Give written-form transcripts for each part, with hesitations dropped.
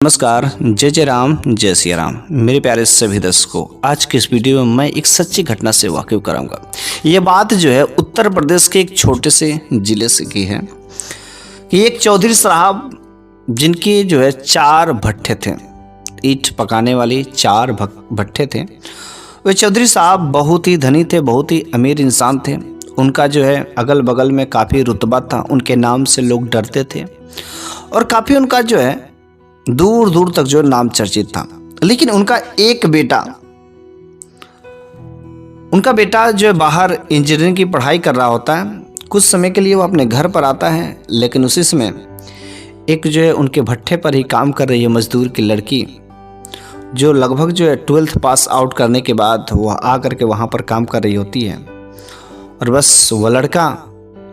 नमस्कार, जय जय राम, जय सिया राम। मेरे प्यारे सभी दर्शकों, आज की इस वीडियो में मैं एक सच्ची घटना से वाकिफ कराऊंगा। ये बात जो है उत्तर प्रदेश के एक छोटे से ज़िले से की है कि एक चौधरी साहब जिनके जो है 4 भट्ठे थे, ईंट पकाने वाली 4 भट्ठे थे। वे चौधरी साहब बहुत ही धनी थे, बहुत ही अमीर इंसान थे। उनका जो है अगल बगल में काफ़ी रुतबा था, उनके नाम से लोग डरते थे और काफ़ी उनका जो है दूर दूर तक जो नाम चर्चित था। लेकिन उनका बेटा जो है बाहर इंजीनियरिंग की पढ़ाई कर रहा होता है। कुछ समय के लिए वो अपने घर पर आता है, लेकिन उसी समय एक जो है उनके भट्ठे पर ही काम कर रही है मजदूर की लड़की, जो लगभग जो है 12th पास आउट करने के बाद वह आकर के वहाँ पर काम कर रही होती है। और बस वह लड़का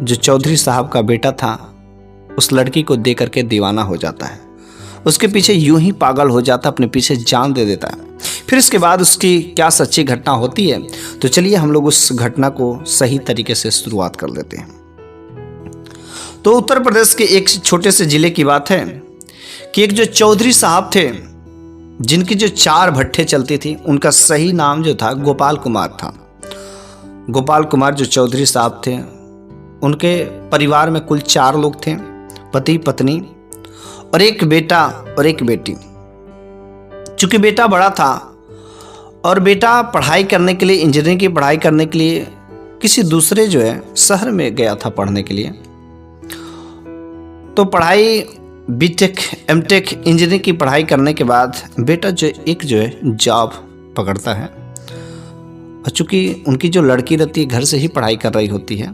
जो चौधरी साहब का बेटा था उस लड़की को देख करके दीवाना हो जाता है, उसके पीछे यूं ही पागल हो जाता, अपने पीछे जान दे देता है। फिर इसके बाद उसकी क्या सच्ची घटना होती है, तो चलिए हम लोग उस घटना को सही तरीके से शुरुआत कर लेते हैं। तो उत्तर प्रदेश के एक छोटे से जिले की बात है कि एक जो चौधरी साहब थे जिनकी जो 4 भट्ठे चलती थी, उनका सही नाम जो था गोपाल कुमार था। गोपाल कुमार जो चौधरी साहब थे, उनके परिवार में कुल 4 लोग थे, पति पत्नी और एक बेटा और एक बेटी। चूंकि बेटा बड़ा था और बेटा पढ़ाई करने के लिए, इंजीनियरिंग की पढ़ाई करने के लिए किसी दूसरे जो है शहर में गया था पढ़ने के लिए, तो पढ़ाई बीटेक एमटेक इंजीनियरिंग की पढ़ाई करने के बाद बेटा जो है जॉब पकड़ता है। और चूंकि उनकी जो लड़की रहती है घर से ही पढ़ाई कर रही होती है,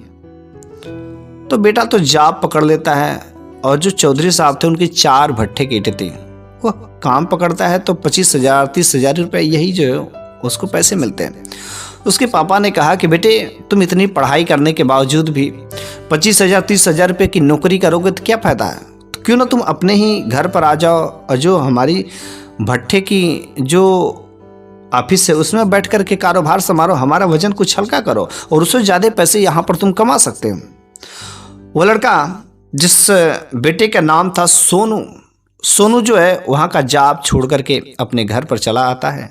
तो बेटा तो जॉब पकड़ लेता है। और जो चौधरी साहब थे उनकी 4 भट्ठे की ईंटें थी, वो काम पकड़ता है तो 25,000 30,000 रुपये यही जो है उसको पैसे मिलते हैं। उसके पापा ने कहा कि बेटे, तुम इतनी पढ़ाई करने के बावजूद भी 25,000 30,000 रुपये की नौकरी करोगे तो क्या फ़ायदा है, तो क्यों ना तुम अपने ही घर पर आ जाओ और जो हमारी भट्ठे की जो ऑफिस है उसमें बैठ कर के कारोबार संभालो, हमारा वजन कुछ हल्का करो और उससे ज़्यादा पैसे यहाँ पर तुम कमा सकते हो। वो लड़का जिस बेटे का नाम था सोनू जो है वहाँ का जॉब छोड़ करके अपने घर पर चला आता है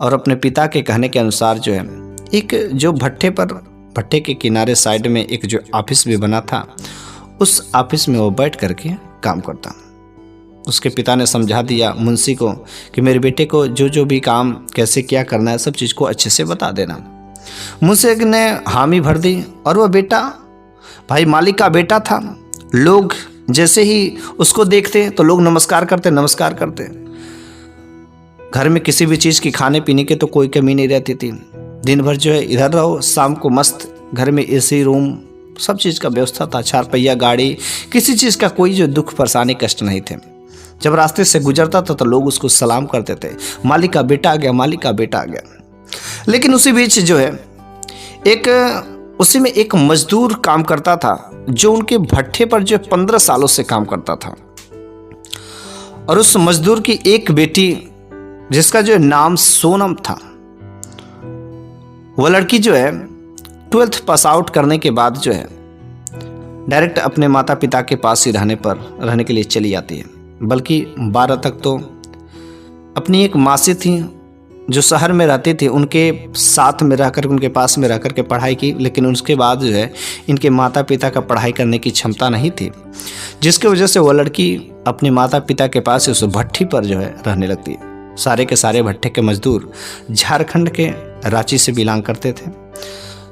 और अपने पिता के कहने के अनुसार जो है एक जो भट्ठे के किनारे साइड में एक जो ऑफिस भी बना था, उस ऑफिस में वो बैठ करके काम करता। उसके पिता ने समझा दिया मुंशी को कि मेरे बेटे को जो भी काम कैसे क्या करना है सब चीज़ को अच्छे से बता देना। मुंशी ने हामी भर दी और वह बेटा भाई मालिक का बेटा था। लोग जैसे ही उसको देखते तो लोग नमस्कार करते। घर में किसी भी चीज़ की खाने पीने की तो कोई कमी नहीं रहती थी। दिन भर जो है इधर रहो, शाम को मस्त घर में एसी रूम सब चीज़ का व्यवस्था था, 4 पहिया गाड़ी, किसी चीज़ का कोई जो दुख परेशानी कष्ट नहीं थे। जब रास्ते से गुजरता था तो लोग उसको सलाम करते थे, मालिक का बेटा आ गया, मालिक का बेटा आ गया। लेकिन उसी बीच जो है उसी में एक मजदूर काम करता था जो उनके भट्ठे पर जो 15 सालों से काम करता था। और उस मजदूर की एक बेटी जिसका जो नाम सोनम था, वह लड़की जो है 12th पास आउट करने के बाद जो है डायरेक्ट अपने माता पिता के पास ही रहने के लिए चली जाती है। बल्कि 12 तक तो अपनी एक मासी थी जो शहर में रहती थी, उनके साथ में रहकर, उनके पास में रहकर के पढ़ाई की। लेकिन उसके बाद जो है इनके माता पिता का पढ़ाई करने की क्षमता नहीं थी, जिसकी वजह से वो लड़की अपने माता पिता के पास उस भट्ठी पर जो है रहने लगती है। सारे के सारे भट्ठे के मजदूर झारखंड के रांची से बिलोंग करते थे,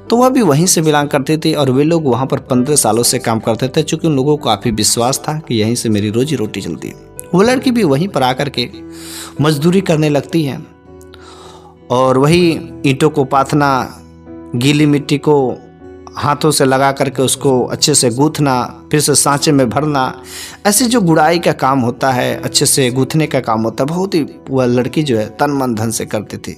तो वह भी वहीं से बिलोंग करती थी और वे लोग वहाँ पर 15 सालों से काम करते थे। चूँकि उन लोगों को काफ़ी विश्वास था कि यहीं से मेरी रोजी रोटी चलती है। वो लड़की भी वहीं पर आकर के मजदूरी करने लगती है और वही ईंटों को पाथना, गीली मिट्टी को हाथों से लगा करके उसको अच्छे से गूँथना, फिर से सांचे में भरना, ऐसे जो गुड़ाई का काम होता है, अच्छे से गूँथने का काम होता है, बहुत ही वह लड़की जो है तन मन धन से करती थी।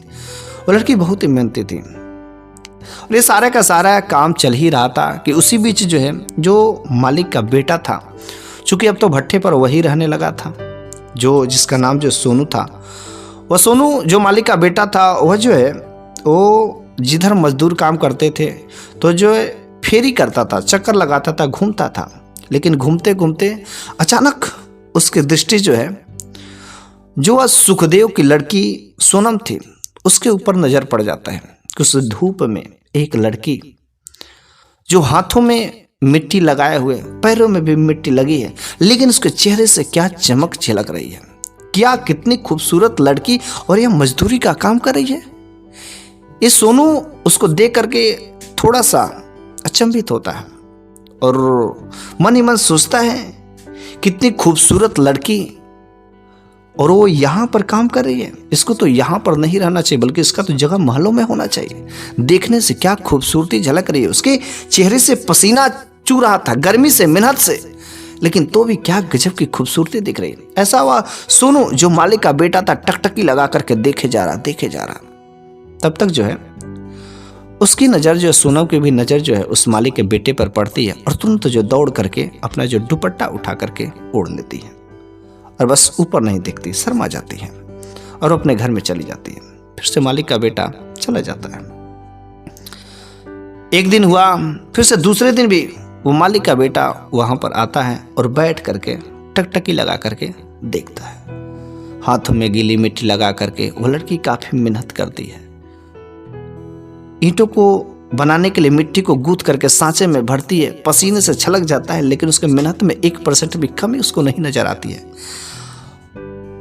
वो लड़की बहुत ही मेहनती थी और ये सारा का सारा काम चल ही रहा था कि उसी बीच जो है जो मालिक का बेटा था, चूँकि अब तो भट्ठे पर वही रहने लगा था, जिसका नाम जो सोनू था, वह सोनू जो मालिक का बेटा था, वह जो है वो जिधर मजदूर काम करते थे तो जो है फेरी करता था, चक्कर लगाता था, घूमता था। लेकिन घूमते घूमते अचानक उसकी दृष्टि जो है जो वह सुखदेव की लड़की सोनम थी उसके ऊपर नजर पड़ जाता है कि उस धूप में एक लड़की जो हाथों में मिट्टी लगाए हुए, पैरों में भी मिट्टी लगी है, लेकिन उसके चेहरे से क्या चमक झलक रही है, क्या कितनी खूबसूरत लड़की, और यह मजदूरी का काम कर रही है। ये सोनू उसको देख करके थोड़ा सा अचंभित होता है और मन ही मन सोचता है कितनी खूबसूरत लड़की, और वो यहाँ पर काम कर रही है। इसको तो यहाँ पर नहीं रहना चाहिए, बल्कि इसका तो जगह महलों में होना चाहिए। देखने से क्या खूबसूरती झलक रही है, उसके चेहरे से पसीना चू रहा था, गर्मी से, मेहनत से, लेकिन तो भी क्या गजब की खूबसूरती दिख रही है। ऐसा हुआ सोनू जो मालिक का बेटा था टकटकी लगा करके देखे जा रहा। तब तक जो है उसकी नज़र जो है, सोनम की भी नज़र जो है उस मालिक के बेटे पर पड़ती है और तुरंत जो दौड़ करके अपना जो दुपट्टा उठा करके ओढ़ लेती है और बस ऊपर नहीं देखती, शर्मा जाती है और अपने घर में चली जाती है। फिर से मालिक का बेटा चला जाता है। एक दिन हुआ, फिर से दूसरे दिन भी वो मालिक का बेटा वहां पर आता है और बैठ करके टकटकी लगा करके देखता है। हाथों में गीली मिट्टी लगा करके वो लड़की काफी मेहनत करती है। ईंटों को बनाने के लिए मिट्टी को गूंथ करके सांचे में भरती है, पसीने से छलक जाता है, लेकिन उसके मेहनत में 1% भी कमी उसको नहीं नजर आती है।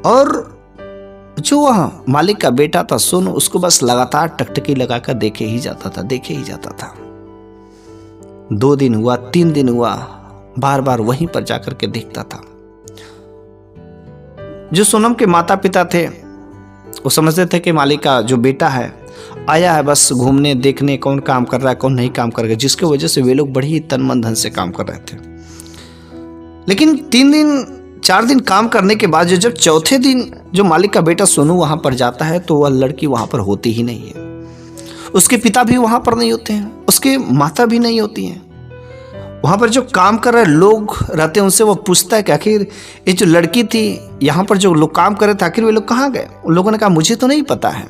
और जो वह मालिक का बेटा था सोनू, उसको बस लगातार टकटकी लगाकर देखे ही जाता था। 2 दिन हुआ, 3 दिन हुआ, बार बार वहीं पर जाकर के देखता था। जो सोनम के माता पिता थे वो समझते थे कि मालिक का जो बेटा है आया है बस घूमने देखने, कौन काम कर रहा है कौन नहीं काम कर रहा है, जिसकी वजह से वे लोग बड़ी ही तन मन धन से काम कर रहे थे। लेकिन 3 दिन 4 दिन काम करने के बाद जब चौथे दिन जो मालिक का बेटा सोनू वहां पर जाता है तो वह लड़की वहां पर होती ही नहीं है। उसके पिता भी वहां पर नहीं होते हैं, उसके माता भी नहीं होती हैं। वहां पर जो काम कर रहे लोग रहते हैं उनसे वो पूछता है कि आखिर ये जो लड़की थी यहाँ पर जो लोग काम कर रहे थे आखिर वे लोग कहाँ गए। उन लोगों ने कहा मुझे तो नहीं पता है।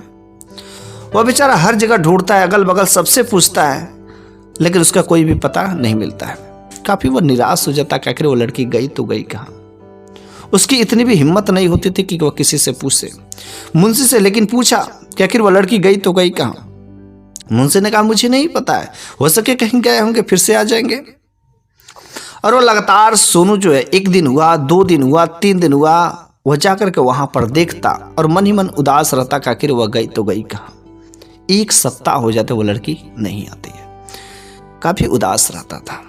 वह बेचारा हर जगह ढूंढता है, अगल बगल सबसे पूछता है, लेकिन उसका कोई भी पता नहीं मिलता है। काफी वो निराश हो जाता है कि आखिर वो लड़की गई तो गई कहाँ। उसकी इतनी भी हिम्मत नहीं होती थी कि वह किसी से पूछे, मुंशी से लेकिन पूछा कि आखिर वो लड़की गई तो गई कहाँ। मुंशी ने कहा मुझे नहीं पता है, हो सके कहीं गए होंगे, फिर से आ जाएंगे। और वो लगातार सोनू जो है 1 दिन हुआ, 2 दिन हुआ, 3 दिन हुआ, वह जाकर के वहां पर देखता और मन ही मन उदास रहता कि आखिर वह गई तो गई कहाँ। 1 सप्ताह हो जाते वो लड़की नहीं आती है, काफी उदास रहता था।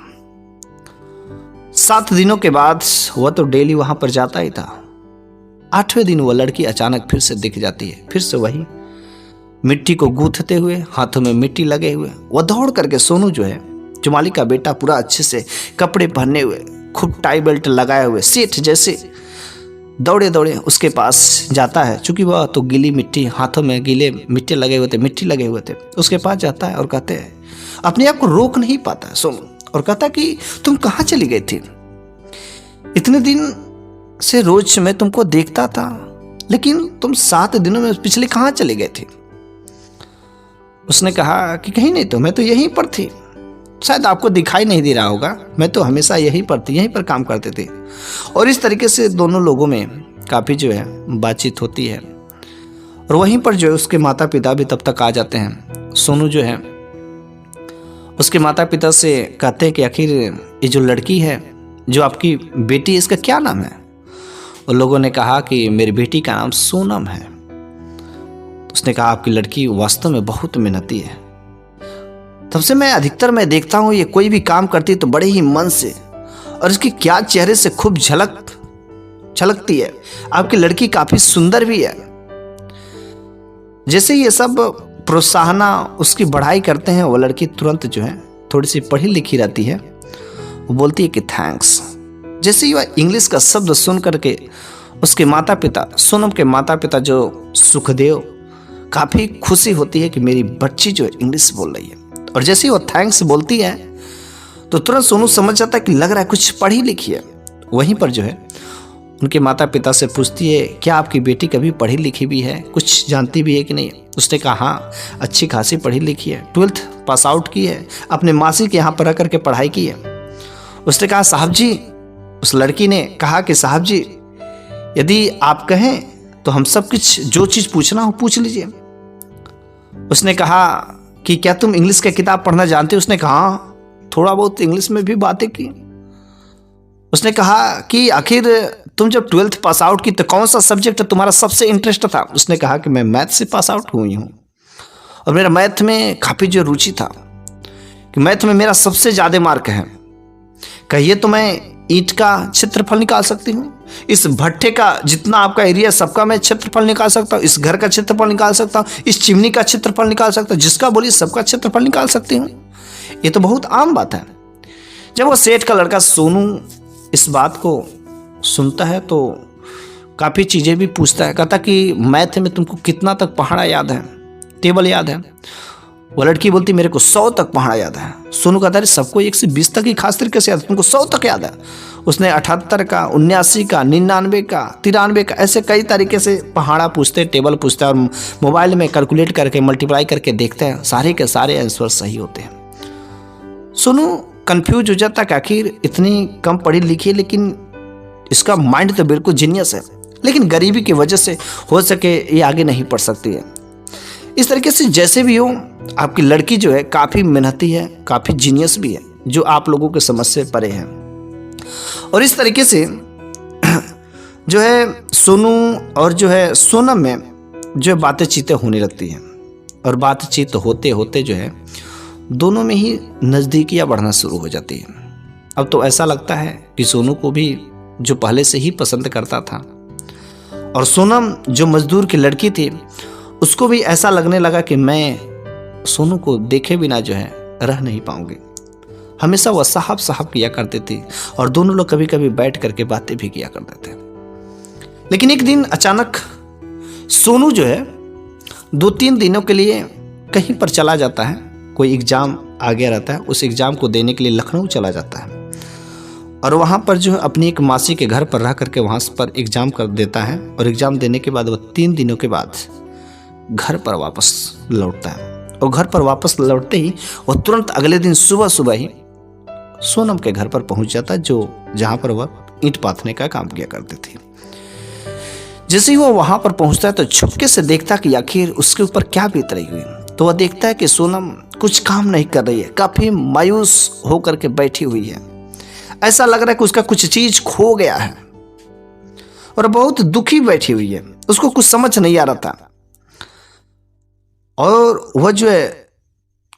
7 दिनों के बाद वह तो डेली वहां पर जाता ही था। 8वें दिन वह लड़की अचानक फिर से दिख जाती है, फिर से वही मिट्टी को गूंथते हुए, हाथों में मिट्टी लगे हुए। वह दौड़ करके सोनू जो है, जो मालिक का बेटा, पूरा अच्छे से कपड़े पहने हुए, खूब टाई बेल्ट लगाए हुए, सेठ जैसे दौड़े दौड़े उसके पास जाता है। चूंकि वह तो गीली मिट्टी, हाथों में गीले मिट्टी लगे हुए थे, उसके पास जाता है और कहते हैं, अपने आप को रोक नहीं पाता सोनू, और कहता कि तुम कहाँ चली गई थी? इतने दिन से रोज मैं तुमको देखता था, लेकिन तुम 7 दिनों में पिछले कहाँ चले गए थे? उसने कहा कि कहीं नहीं, तो मैं तो यहीं पर थी, शायद आपको दिखाई नहीं दे रहा होगा, मैं तो हमेशा यहीं पर थी, यहीं पर काम करते थे। और इस तरीके से दोनों लोगों में काफ़ी जो है बातचीत होती है। और वहीं पर जो है उसके माता पिता भी तब तक आ जाते हैं। सोनू जो है उसके माता पिता से कहते हैं कि आखिर ये जो लड़की है, जो आपकी बेटी है, इसका क्या नाम है? उन लोगों ने कहा कि मेरी बेटी का नाम सोनम है। उसने कहा आपकी लड़की वास्तव में बहुत मेहनती है, तब से मैं अधिकतर देखता हूँ ये कोई भी काम करती है तो बड़े ही मन से, और इसकी क्या चेहरे से खूब झलकती है। आपकी लड़की काफी सुंदर भी है। जैसे ये सब प्रोत्साहना उसकी बढ़ाई करते हैं, वो लड़की तुरंत जो है थोड़ी सी पढ़ी लिखी रहती है, वो बोलती है कि थैंक्स। जैसे ही वह इंग्लिश का शब्द सुन करके उसके माता पिता, सोनम के माता पिता जो सुखदेव, काफी खुशी होती है कि मेरी बच्ची जो है इंग्लिश बोल रही है। और जैसे ही वो थैंक्स बोलती है तो तुरंत सोनू समझ जाता है कि लग रहा है कुछ पढ़ी लिखी है। वहीं पर जो है उनके माता पिता से पूछती है, क्या आपकी बेटी कभी पढ़ी लिखी भी है, कुछ जानती भी है कि नहीं? उसने कहा हाँ, अच्छी खासी पढ़ी लिखी है, 12th पास आउट की है, अपने मासी के यहाँ पर रह करके पढ़ाई की है। उसने कहा साहब जी, उस लड़की ने कहा कि साहब जी, यदि आप कहें तो हम सब कुछ जो चीज़ पूछना हो पूछ लीजिए। उसने कहा कि क्या तुम इंग्लिश की किताब पढ़ना जानते हो? उसने कहा हाँ, थोड़ा बहुत इंग्लिश में भी बातें की। उसने कहा कि आखिर तुम जब 12th पास आउट की तो कौन सा सब्जेक्ट तुम्हारा सबसे इंटरेस्ट था? उसने कहा कि मैं मैथ से पास आउट हुई हूँ और मेरा मैथ में काफ़ी जो रुचि था कि मैथ में मेरा सबसे ज़्यादा मार्क है। कहिए तो मैं ईंट का क्षेत्रफल निकाल सकती हूँ, इस भट्ठे का जितना आपका एरिया सबका मैं क्षेत्रफल निकाल सकता हूँ, इस घर का क्षेत्रफल निकाल सकता हूँ, इस चिमनी का क्षेत्रफल निकाल सकता हूँ, जिसका बोलिए सबका क्षेत्रफल निकाल सकती हूँ। ये तो बहुत आम बात है। जब वो सेठ का लड़का सोनू इस बात को सुनता है तो काफ़ी चीज़ें भी पूछता है। कहता कि मैथ में तुमको कितना तक पहाड़ा याद है, टेबल याद है? वो लड़की बोलती मेरे को 100 तक पहाड़ा याद है। सोनू कहता है सबको 1 से 20 तक ही खास तरीके से याद है, तुमको 100 तक याद है? उसने 78 का, 79 का, 99 का, 93 का, ऐसे कई तरीके से पहाड़ा पूछते, टेबल पूछते हैं और मोबाइल में कैलकुलेट करके मल्टीप्लाई करके देखते हैं, सारे के सारे आंसर सही होते हैं। सोनू कंफ्यूज हो जाता कि आखिर इतनी कम पढ़ी लिखी लेकिन इसका माइंड तो बिल्कुल जीनियस है, लेकिन गरीबी की वजह से हो सके ये आगे नहीं पढ़ सकती है। इस तरीके से जैसे भी हो आपकी लड़की जो है काफ़ी मेहनती है, काफ़ी जीनियस भी है, जो आप लोगों के समझ से परे है। और इस तरीके से जो है सोनू और जो है सोनम में जो बातें चीतें होने लगती हैं और बातचीत होते होते जो है दोनों में ही नज़दीकियाँ बढ़ना शुरू हो जाती है। अब तो ऐसा लगता है कि सोनू को भी जो पहले से ही पसंद करता था और सोनम जो मजदूर की लड़की थी उसको भी ऐसा लगने लगा कि मैं सोनू को देखे बिना जो है रह नहीं पाऊंगी। हमेशा वह साहब साहब किया करती थी और दोनों लोग कभी कभी बैठ करके बातें भी किया करते थे। लेकिन एक दिन अचानक सोनू जो है 2-3 दिनों के लिए कहीं पर चला जाता है, कोई एग्ज़ाम आ गया रहता है, उस एग्ज़ाम को देने के लिए लखनऊ चला जाता है और वहाँ पर जो है अपनी एक मासी के घर पर रह करके वहाँ पर एग्ज़ाम कर देता है और एग्ज़ाम देने के बाद वह 3 दिनों के बाद घर पर वापस लौटता है। और घर पर वापस लौटते ही वह तुरंत अगले दिन सुबह सुबह ही सोनम के घर पर पहुंच जाता है, जो जहाँ पर वह ईंट पाथने का काम किया करती थी। जैसे ही वो वहाँ पर पहुँचता है तो छुपके से देखता कि आखिर उसके ऊपर क्या बीत रही हुई। तो वह देखता है कि सोनम कुछ काम नहीं कर रही है, काफ़ी मायूस होकर के बैठी हुई है। ऐसा लग रहा है कि उसका कुछ चीज़ खो गया है और बहुत दुखी बैठी हुई है, उसको कुछ समझ नहीं आ रहा था। और वह जो है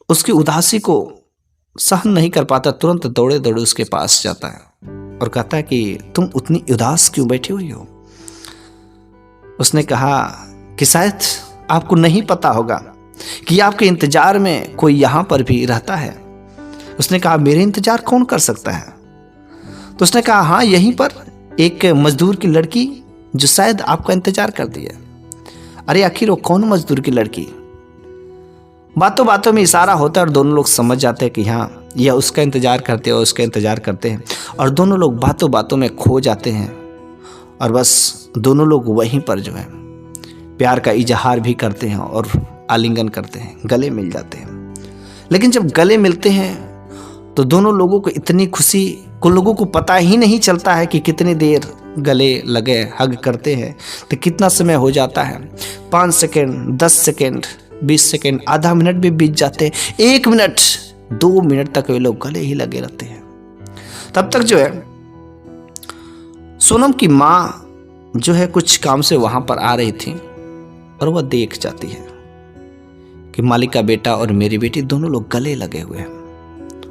उसकी उदासी को सहन नहीं कर पाता, तुरंत दौड़े दौड़े उसके पास जाता है और कहता है कि तुम उतनी उदास क्यों बैठी हुई हो? उसने कहा कि शायद आपको नहीं पता होगा कि आपके इंतजार में कोई यहाँ पर भी रहता है। उसने कहा मेरे इंतजार कौन कर सकता है? तो उसने कहा हाँ, यहीं पर एक मजदूर की लड़की जो शायद आपका इंतजार करती है। अरे आखिर वो कौन मजदूर की लड़की? बातों बातों में इशारा होता है और दोनों लोग समझ जाते हैं कि हाँ यह उसका इंतजार करते हैं और उसका इंतजार करते हैं और दोनों लोग बातों बातों में खो जाते हैं और बस दोनों लोग वहीं पर जो है प्यार का इजहार भी करते हैं और आलिंगन करते हैं, गले मिल जाते हैं। लेकिन जब गले मिलते हैं तो दोनों लोगों को इतनी खुशी को लोगों को पता ही नहीं चलता है कि कितनी देर गले लगे हग करते हैं तो कितना समय हो जाता है। 5 सेकेंड, 10 सेकेंड, 20 सेकेंड, आधा मिनट भी बीत जाते हैं, 1 मिनट, 2 मिनट तक वे लोग गले ही लगे रहते हैं। तब तक जो है सोनम की माँ जो है कुछ काम से वहाँ पर आ रही थी और वह देख जाती है कि मालिक का बेटा और मेरी बेटी दोनों लोग गले लगे हुए हैं।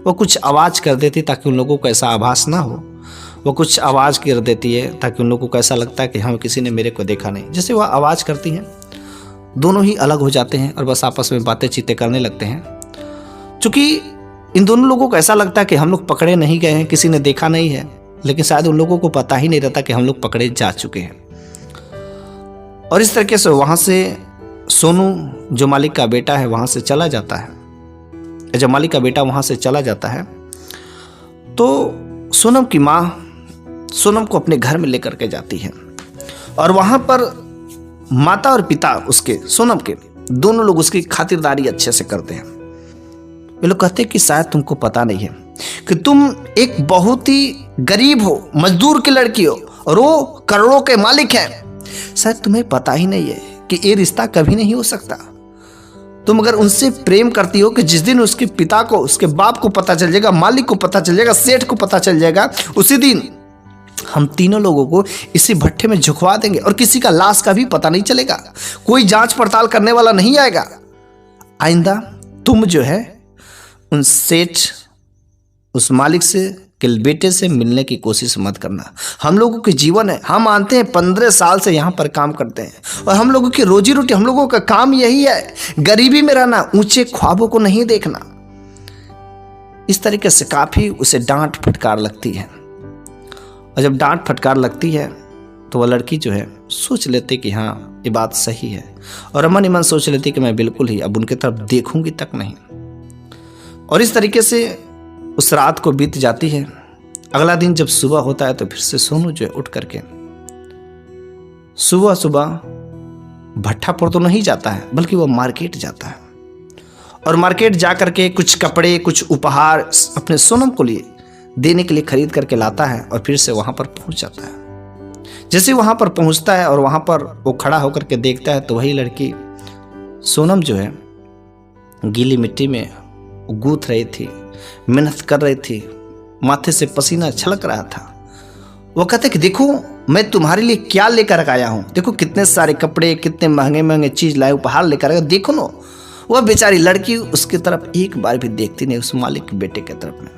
वो कुछ आवाज़ कर देती ताकि उन लोगों को ऐसा आभास ना हो, वो कुछ आवाज़ कर देती है ताकि उन लोगों को ऐसा लगता है कि हाँ किसी ने मेरे को देखा नहीं। जैसे वह आवाज़ करती हैं दोनों ही अलग हो जाते हैं और बस आपस में बातें चीतें करने लगते हैं। चूँकि इन दोनों लोगों को ऐसा लगता है कि हम लोग पकड़े नहीं गए हैं, किसी ने देखा नहीं है, लेकिन शायद उन लोगों को पता ही नहीं रहता कि हम लोग पकड़े जा चुके हैं। और इस तरीके से वहाँ से सोनू जो मालिक का बेटा है वहाँ से चला जाता है। जब मालिक का बेटा वहाँ से चला जाता है तो सोनम की माँ सोनम को अपने घर में लेकर के जाती है और वहाँ पर माता और पिता उसके सोनम के दोनों लोग उसकी खातिरदारी अच्छे से करते हैं। वे लोग कहते हैं कि शायद तुमको पता नहीं है कि तुम एक बहुत ही गरीब हो, मजदूर की लड़की हो और वो करोड़ों के मालिक हैं। शायद तुम्हें पता ही नहीं है कि ये रिश्ता कभी नहीं हो सकता। तुम अगर उनसे प्रेम करती हो कि जिस दिन उसके पिता को, उसके बाप को पता चल जाएगा, मालिक को पता चल जाएगा, सेठ को पता चल जाएगा, उसी दिन हम तीनों लोगों को इसी भट्ठे में झुकवा देंगे और किसी का लाश का भी पता नहीं चलेगा। कोई जांच पड़ताल करने वाला नहीं आएगा। आइंदा तुम जो है उन सेठ, उस मालिक से के बेटे से मिलने की कोशिश मत करना। हम लोगों के जीवन है, हम मानते हैं 15 साल से यहाँ पर काम करते हैं और हम लोगों की रोजी रोटी, हम लोगों का काम यही है, गरीबी में रहना, ऊंचे ख्वाबों को नहीं देखना। इस तरीके से काफ़ी उसे डांट फटकार लगती है और जब डांट फटकार लगती है तो वह लड़की जो है सोच लेती कि हाँ ये बात सही है और अमन ईमन सोच लेती कि मैं बिल्कुल ही अब उनके तरफ देखूंगी तक नहीं। और इस तरीके से उस रात को बीत जाती है। अगला दिन जब सुबह होता है तो फिर से सोनू जो है उठ करके सुबह सुबह भट्ठा पर तो नहीं जाता है बल्कि वह मार्केट जाता है और मार्केट जा करके कुछ कपड़े, कुछ उपहार अपने सोनम को लिए देने के लिए खरीद करके लाता है और फिर से वहां पर पहुंच जाता है। जैसे वहां पर पहुंचता है और वहां पर वो खड़ा होकर के देखता है तो वही लड़की सोनम जो है गीली मिट्टी में गूंथ रही थी, मेहनत कर रही थी, माथे से पसीना छलक रहा था। वो कहते कि देखो मैं तुम्हारे लिए क्या लेकर आया हूँ, देखो कितने सारे कपड़े, कितने महंगे महंगे चीज लाए, उपहार लेकर आया, देखो ना। वह बेचारी लड़की उसकी तरफ एक बार भी देखती नहीं, उस मालिक के बेटे की तरफ में।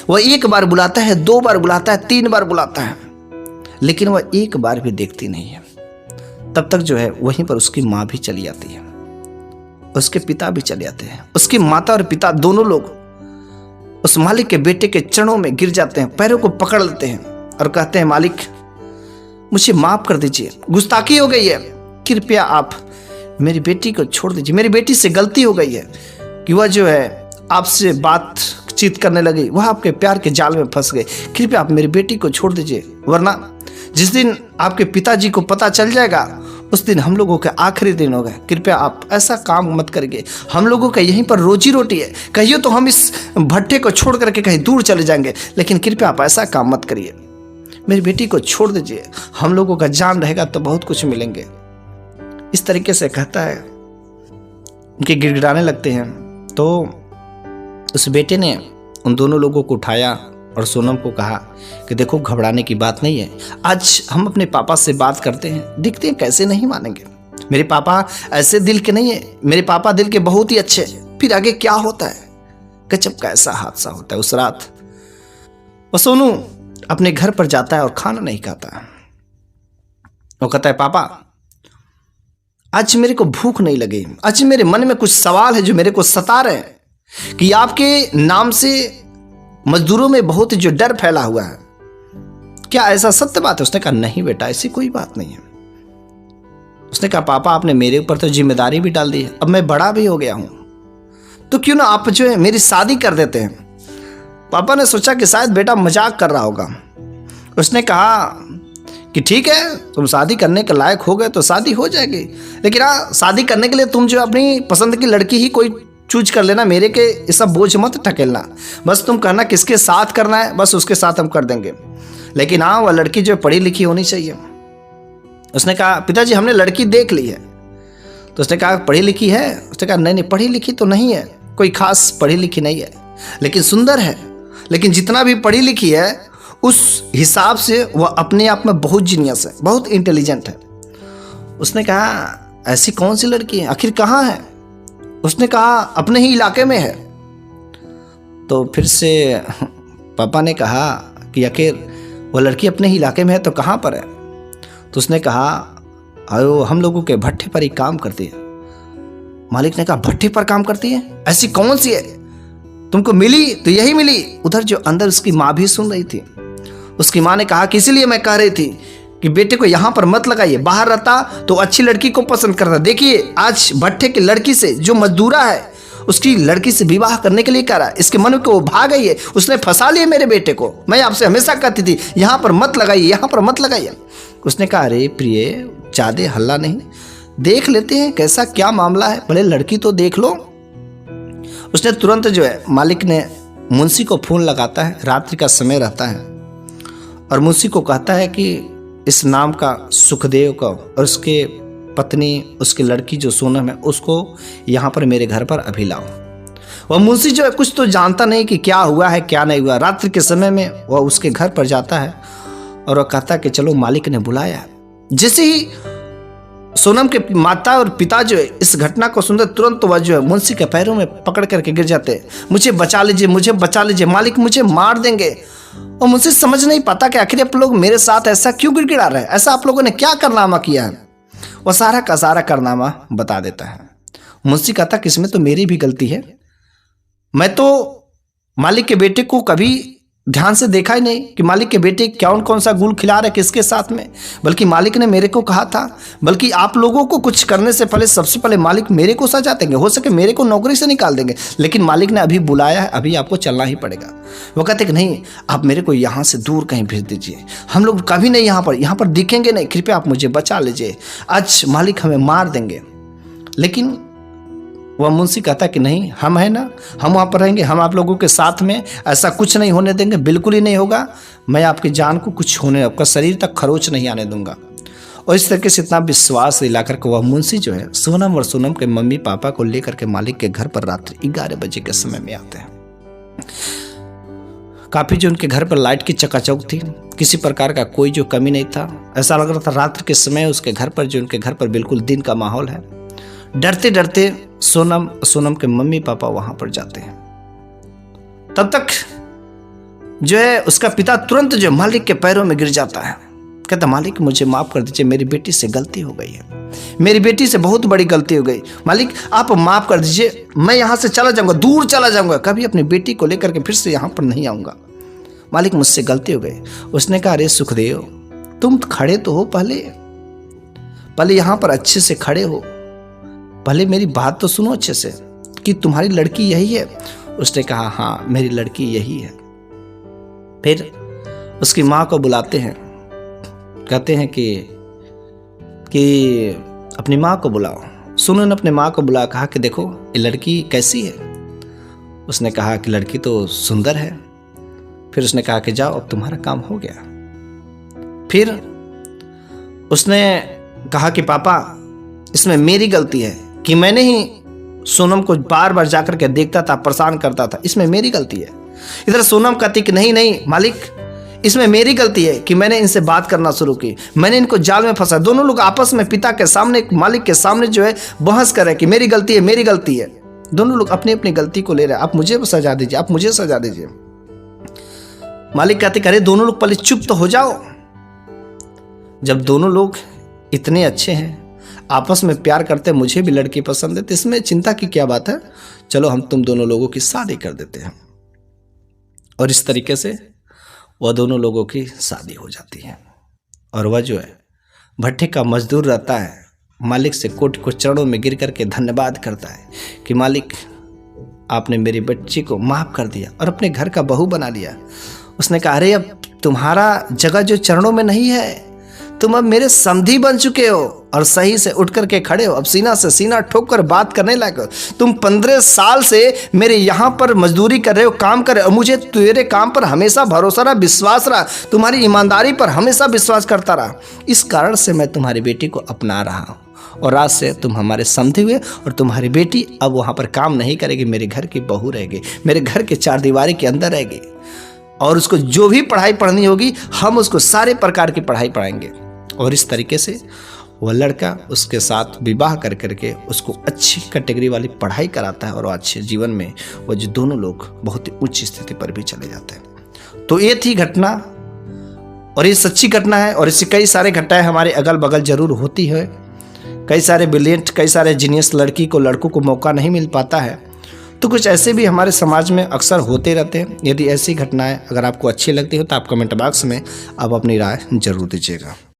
वह एक बार बुलाता है, 2 बार बुलाता है, 3 बार बुलाता है, लेकिन वह एक बार भी देखती नहीं है। तब तक जो है वहीं पर उसकी माँ भी चली आती है, उसके पिता भी चले आते हैं। उसकी माता और पिता दोनों लोग उस मालिक के बेटे के चरणों में गिर जाते हैं, पैरों को पकड़ लेते हैं और कहते हैं मालिक मुझे माफ कर दीजिए, गुस्ताखी हो गई है, कृपया आप मेरी बेटी को छोड़ दीजिए। मेरी बेटी से गलती हो गई है कि वह जो है आपसे बातचीत करने लगी, वह आपके प्यार के जाल में फंस गई, कृपया आप मेरी बेटी को छोड़ दीजिए, वरना जिस दिन आपके पिताजी को पता चल जाएगा उस दिन हम लोगों के आखिरी दिन होगा। कृपया आप ऐसा काम मत करिए, हम लोगों का यहीं पर रोजी रोटी है, कहिए तो हम इस भट्टे को छोड़ करके कहीं दूर चले जाएंगे, लेकिन कृपया आप ऐसा काम मत करिए, मेरी बेटी को छोड़ दीजिए, हम लोगों का जान रहेगा तो बहुत कुछ मिलेंगे। इस तरीके से कहता है, उनके गिड़गिड़ाने लगते हैं। तो उस बेटे ने उन दोनों लोगों को उठाया और सोनम को कहा कि देखो घबराने की बात नहीं है, आज हम अपने पापा से बात करते हैं, देखते हैं कैसे नहीं मानेंगे। मेरे पापा ऐसे दिल के नहीं है, मेरे पापा दिल के बहुत ही अच्छे, फिर आगे क्या होता है। गजब का ऐसा हादसा होता है उस रात। और सोनू अपने घर पर जाता है और खाना नहीं खाता। वो कहता है पापा आज मेरे को भूख नहीं लगी, आज मेरे मन में कुछ सवाल है जो मेरे को सता रहे हैं कि आपके नाम से मजदूरों में बहुत जो डर फैला हुआ है, क्या ऐसा सत्य बात है? उसने कहा नहीं बेटा ऐसी कोई बात नहीं है। उसने कहा पापा आपने मेरे ऊपर तो जिम्मेदारी भी डाल दी है, अब मैं बड़ा भी हो गया हूं, तो क्यों ना आप जो है मेरी शादी कर देते हैं। पापा ने सोचा कि शायद बेटा मजाक कर रहा होगा। उसने कहा कि ठीक है तुम शादी करने के लायक हो गए तो शादी हो जाएगी, लेकिन हाँ शादी करने के लिए तुम जो अपनी पसंद की लड़की ही कोई चूज कर लेना, मेरे के ये सब बोझ मत ठकेलना, बस तुम कहना किसके साथ करना है, बस उसके साथ हम कर देंगे, लेकिन हाँ वह लड़की जो पढ़ी लिखी होनी चाहिए। उसने कहा पिताजी हमने लड़की देख ली है। तो उसने कहा पढ़ी लिखी है? उसने कहा नहीं पढ़ी लिखी तो नहीं है, कोई खास पढ़ी लिखी नहीं है, लेकिन सुंदर है, लेकिन जितना भी पढ़ी लिखी है उस हिसाब से वह अपने आप में बहुत जीनियस है, बहुत इंटेलिजेंट है। उसने कहा ऐसी कौन सी लड़की है, आखिर कहाँ है? उसने कहा अपने ही इलाके में है। तो फिर से पापा ने कहा कि आखिर वह लड़की अपने ही इलाके में है तो कहाँ पर है? तो उसने कहा अरे हम लोगों के भट्ठे पर ही काम करती है। मालिक ने कहा भट्ठे पर काम करती है, ऐसी कौन सी है? तुमको मिली तो यही मिली। उधर जो अंदर उसकी माँ भी सुन रही थी। उसकी माँ ने कहा कि इसीलिए मैं कह रही थी कि बेटे को यहाँ पर मत लगाइए, बाहर रहता तो अच्छी लड़की को पसंद करता। देखिए आज भट्ठे की लड़की से जो मजदूरा है उसकी लड़की से विवाह करने के लिए कह रहा है, इसके मन को वो भाग गई है, उसने फंसा लिया मेरे बेटे को। मैं आपसे हमेशा कहती थी यहाँ पर मत लगाइए, यहाँ पर मत लगाइए। उसने कहा अरे प्रिय ज्यादा हल्ला नहीं, देख लेते हैं कैसा क्या मामला है, भले लड़की तो देख लो। उसने तुरंत जो है मालिक ने मुंशी को फोन लगाता है, रात्रि का समय रहता है, और मुंशी को कहता है कि इस नाम का सुखदेव का और उसके पत्नी, उसकी लड़की जो सोनम है, उसको यहाँ पर मेरे घर पर अभी लाओ। वह मुंशी जो है कुछ तो जानता नहीं कि क्या हुआ है क्या नहीं हुआ। रात्रि के समय में वह उसके घर पर जाता है और वह कहता कि चलो मालिक ने बुलाया। जैसे ही सोनम के माता और पिता जो है इस घटना को सुनते, तुरंत वह जो है मुंशी के पैरों में पकड़ करके गिर जाते हैं, मुझे बचा लीजिए, मुझे बचा लीजिए, मालिक मुझे मार देंगे। और मुंशी समझ नहीं पाता कि आखिर आप लोग मेरे साथ ऐसा क्यों गिड़गिड़ा रहे हैं, ऐसा आप लोगों ने क्या कारनामा किया है। वह सारा का सारा कारनामा बता देता है। मुंशी कहता कि इसमें तो मेरी भी गलती है, मैं तो मालिक के बेटे को कभी ध्यान से देखा ही नहीं कि मालिक के बेटे कौन कौन सा गुल खिला रहे किसके साथ में, बल्कि मालिक ने मेरे को कहा था, बल्कि आप लोगों को कुछ करने से पहले सबसे पहले मालिक मेरे को सजा देंगे, हो सके मेरे को नौकरी से निकाल देंगे, लेकिन मालिक ने अभी बुलाया है, अभी आपको चलना ही पड़ेगा। वो कहते कि नहीं, आप मेरे को यहाँ से दूर कहीं भेज दीजिए, हम लोग कभी नहीं यहाँ पर दिखेंगे नहीं, कृपया आप मुझे बचा लीजिए, आज मालिक हमें मार देंगे। लेकिन वह मुंशी कहता कि नहीं, हम है ना, हम वहाँ पर रहेंगे, हम आप लोगों के साथ में, ऐसा कुछ नहीं होने देंगे, बिल्कुल ही नहीं होगा, मैं आपकी जान को कुछ होने, आपका शरीर तक खरोच नहीं आने दूंगा। और इस तरीके से इतना विश्वास दिलाकर के वह मुंशी जो है सोनम और सोनम के मम्मी पापा को लेकर के मालिक के घर पर रात्रि 11 बजे के समय में आते हैं। काफ़ी जो उनके घर पर लाइट की चकाचौक थी, किसी प्रकार का कोई जो कमी नहीं था, ऐसा लग रहा था रात्रि के समय उसके घर पर, जो उनके घर पर बिल्कुल दिन का माहौल है। डरते डरते सोनम के मम्मी पापा वहां पर जाते हैं। तब तक जो है उसका पिता तुरंत जो मालिक के पैरों में गिर जाता है, कहता मालिक मुझे माफ कर दीजिए, मेरी बेटी से गलती हो गई है, मेरी बेटी से बहुत बड़ी गलती हो गई, मालिक आप माफ कर दीजिए, मैं यहाँ से चला जाऊंगा, दूर चला जाऊंगा, कभी अपनी बेटी को लेकर के फिर से यहाँ पर नहीं आऊंगा, मालिक मुझसे गलती हो गई। उसने कहा अरे सुखदेव, तुम खड़े तो हो, पहले यहाँ पर अच्छे से खड़े हो, पहले मेरी बात तो सुनो अच्छे से कि तुम्हारी लड़की यही है। उसने कहा हाँ मेरी लड़की यही है। फिर उसकी माँ को बुलाते हैं, कहते हैं कि अपनी माँ को बुलाओ। सुनन अपने माँ को बुला, कहा कि देखो ये लड़की कैसी है। उसने कहा कि लड़की तो सुंदर है। फिर उसने कहा कि जाओ अब तुम्हारा काम हो गया। फिर उसने कहा कि पापा इसमें मेरी गलती है कि मैंने ही सोनम को बार बार जाकर के देखता था, परेशान करता था, इसमें मेरी गलती है। इधर सोनम कहती कि नहीं मालिक, इसमें मेरी गलती है कि मैंने इनसे बात करना शुरू की, मैंने इनको जाल में फंसा। दोनों लोग आपस में पिता के सामने, मालिक के सामने जो है बहस कर रहे कि मेरी गलती है, मेरी गलती है। दोनों लोग अपनी अपनी गलती को ले रहे हैं, आप मुझे सजा दीजिए, आप मुझे सजा दीजिए। मालिक कहते अरे दोनों लोग पहले चुप तो हो जाओ। जब दोनों लोग इतने अच्छे हैं, आपस में प्यार करते, मुझे भी लड़की पसंद है, तो इसमें चिंता की क्या बात है, चलो हम तुम दोनों लोगों की शादी कर देते हैं। और इस तरीके से वह दोनों लोगों की शादी हो जाती है। और वह जो है भट्टे का मजदूर रहता है, मालिक से कोट को चरणों में गिर करके धन्यवाद करता है कि मालिक आपने मेरी बच्ची को माफ़ कर दिया और अपने घर का बहू बना लिया। उसने कहा अरे अब तुम्हारा जगह जो चरणों में नहीं है, तुम अब मेरे समधी बन चुके हो और सही से उठ करके खड़े हो, अब सीना से सीना ठोक कर बात करने लगे हो। तुम 15 साल से मेरे यहाँ पर मजदूरी कर रहे हो, काम कर रहे हो, मुझे तेरे काम पर हमेशा भरोसा रहा, विश्वास रहा, तुम्हारी ईमानदारी पर हमेशा विश्वास करता रहा। इस कारण से मैं तुम्हारी बेटी को अपना रहा हूँ और आज से तुम हमारे समधी हुए और तुम्हारी बेटी अब वहाँ पर काम नहीं करेगी, मेरे घर की बहू रहेगी, मेरे घर के 4 दीवारी के अंदर रहेगी और उसको जो भी पढ़ाई पढ़नी होगी हम उसको सारे प्रकार की पढ़ाई पढ़ाएंगे। और इस तरीके से वह लड़का उसके साथ विवाह कर करके उसको अच्छी कैटेगरी वाली पढ़ाई कराता है और अच्छे जीवन में वो जो दोनों लोग बहुत ही उच्च स्थिति पर भी चले जाते हैं। तो ये थी घटना और ये सच्ची घटना है और इससे कई सारे घटनाएं हमारे अगल बगल जरूर होती है। कई सारे ब्रिलियंट, कई सारे जीनियस लड़कों को मौका नहीं मिल पाता है, तो कुछ ऐसे भी हमारे समाज में अक्सर होते रहते हैं। यदि ऐसी घटनाएं अगर आपको अच्छी लगती हो तो आप कमेंट बॉक्स में आप अपनी राय जरूर दीजिएगा।